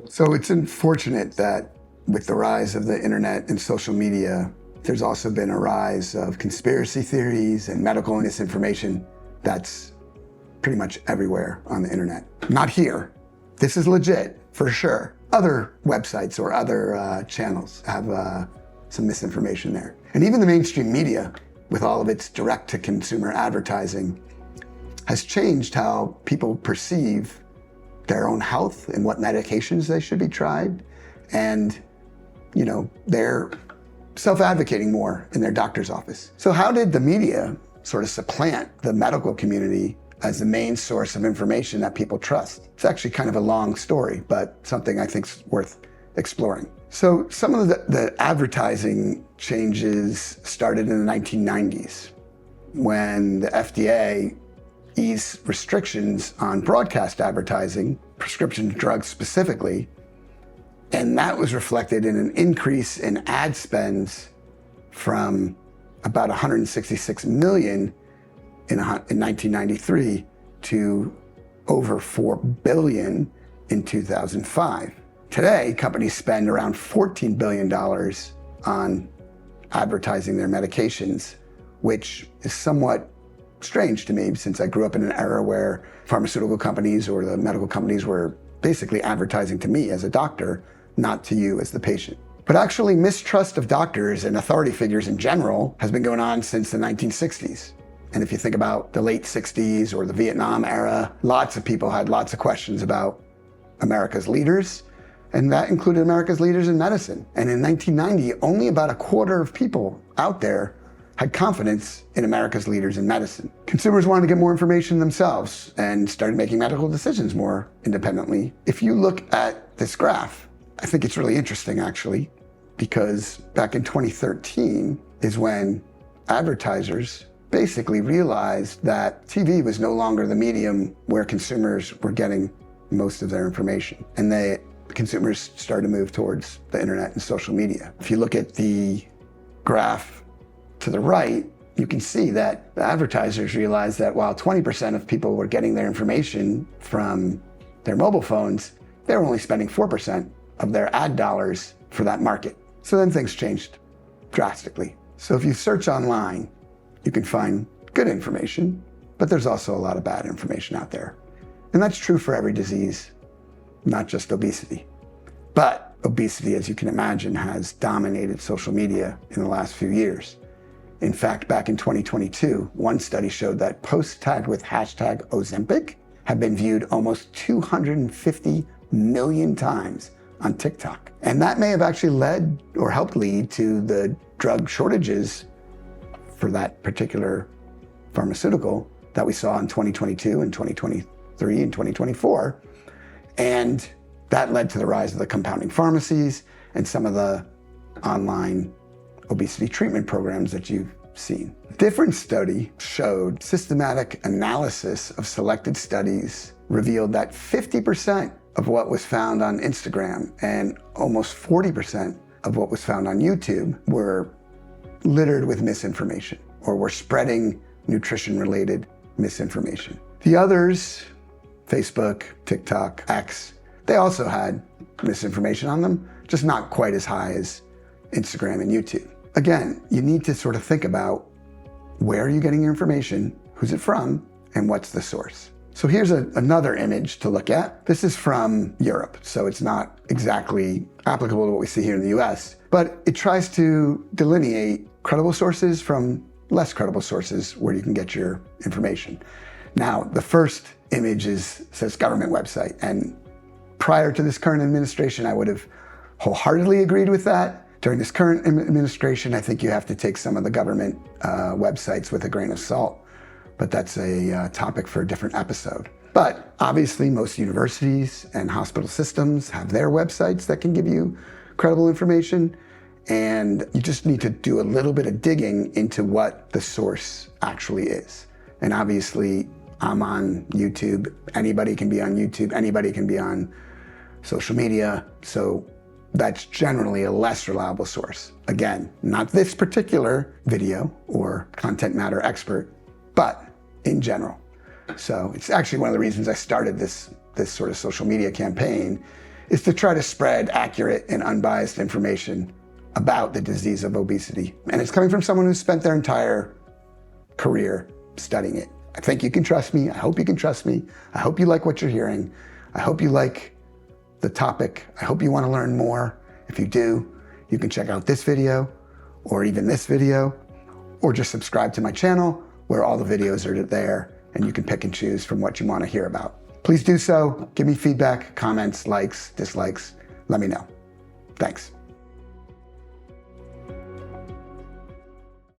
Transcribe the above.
So it's unfortunate that with the rise of the internet and social media, there's also been a rise of conspiracy theories and medical misinformation that's pretty much everywhere on the internet. Not here. This is legit, for sure. Other websites or other channels have some misinformation there. And even the mainstream media, with all of its direct-to-consumer advertising, has changed how people perceive their own health and what medications they should be tried. And, you know, they're self-advocating more in their doctor's office. So how did the media sort of supplant the medical community as the main source of information that people trust? It's actually kind of a long story, but something I think is worth exploring. So some of the advertising changes started in the 1990s when the FDA eased restrictions on broadcast advertising, prescription drugs specifically, and that was reflected in an increase in ad spends from about 166 million in 1993 to over 4 billion in 2005. Today, companies spend around $14 billion on advertising their medications, which is somewhat strange to me since I grew up in an era where pharmaceutical companies or the medical companies were basically advertising to me as a doctor, not to you as the patient. But actually, mistrust of doctors and authority figures in general has been going on since the 1960s. And if you think about the late 60s or the Vietnam era, lots of people had lots of questions about America's leaders, and that included America's leaders in medicine. And in 1990, only about a quarter of people out there had confidence in America's leaders in medicine. Consumers wanted to get more information themselves and started making medical decisions more independently. If you look at this graph, I think it's really interesting actually, because back in 2013 is when advertisers basically realized that TV was no longer the medium where consumers were getting most of their information. And consumers started to move towards the internet and social media. If you look at the graph to the right, you can see that the advertisers realized that while 20% of people were getting their information from their mobile phones, they were only spending 4% of their ad dollars for that market. So then things changed drastically. So if you search online, you can find good information, but there's also a lot of bad information out there. And that's true for every disease, not just obesity. But obesity, as you can imagine, has dominated social media in the last few years. In fact, back in 2022, one study showed that posts tagged with hashtag Ozempic have been viewed almost 250 million times on TikTok. And that may have actually led or helped lead to the drug shortages for that particular pharmaceutical that we saw in 2022 and 2023 and 2024. And that led to the rise of the compounding pharmacies and some of the online obesity treatment programs that you've seen. A different study showed systematic analysis of selected studies revealed that 50% of what was found on Instagram and almost 40% of what was found on YouTube were littered with misinformation or were spreading nutrition-related misinformation. The others, Facebook, TikTok, X, they also had misinformation on them, just not quite as high as Instagram and YouTube. Again, you need to sort of think about where are you getting your information, who's it from, and what's the source. So here's another image to look at. This is from Europe, so it's not exactly applicable to what we see here in the US, but it tries to delineate credible sources from less credible sources where you can get your information. Now, the first image says government website, and prior to this current administration, I would have wholeheartedly agreed with that. During this current administration, I think you have to take some of the government websites with a grain of salt, but that's a topic for a different episode. But obviously, most universities and hospital systems have their websites that can give you credible information, and you just need to do a little bit of digging into what the source actually is. And obviously, I'm on YouTube. Anybody can be on YouTube. Anybody can be on social media. So that's generally a less reliable source. Again, not this particular video or content matter expert, but in general. So it's actually one of the reasons I started this sort of social media campaign, is to try to spread accurate and unbiased information about the disease of obesity. And it's coming from someone who's spent their entire career studying it. I think you can trust me. I hope you can trust me. I hope you like what you're hearing. I hope you like the topic. I hope you want to learn more. If you do, you can check out this video or even this video, or just subscribe to my channel where all the videos are there and you can pick and choose from what you want to hear about. Please do so. Give me feedback, comments, likes, dislikes. Let me know. Thanks.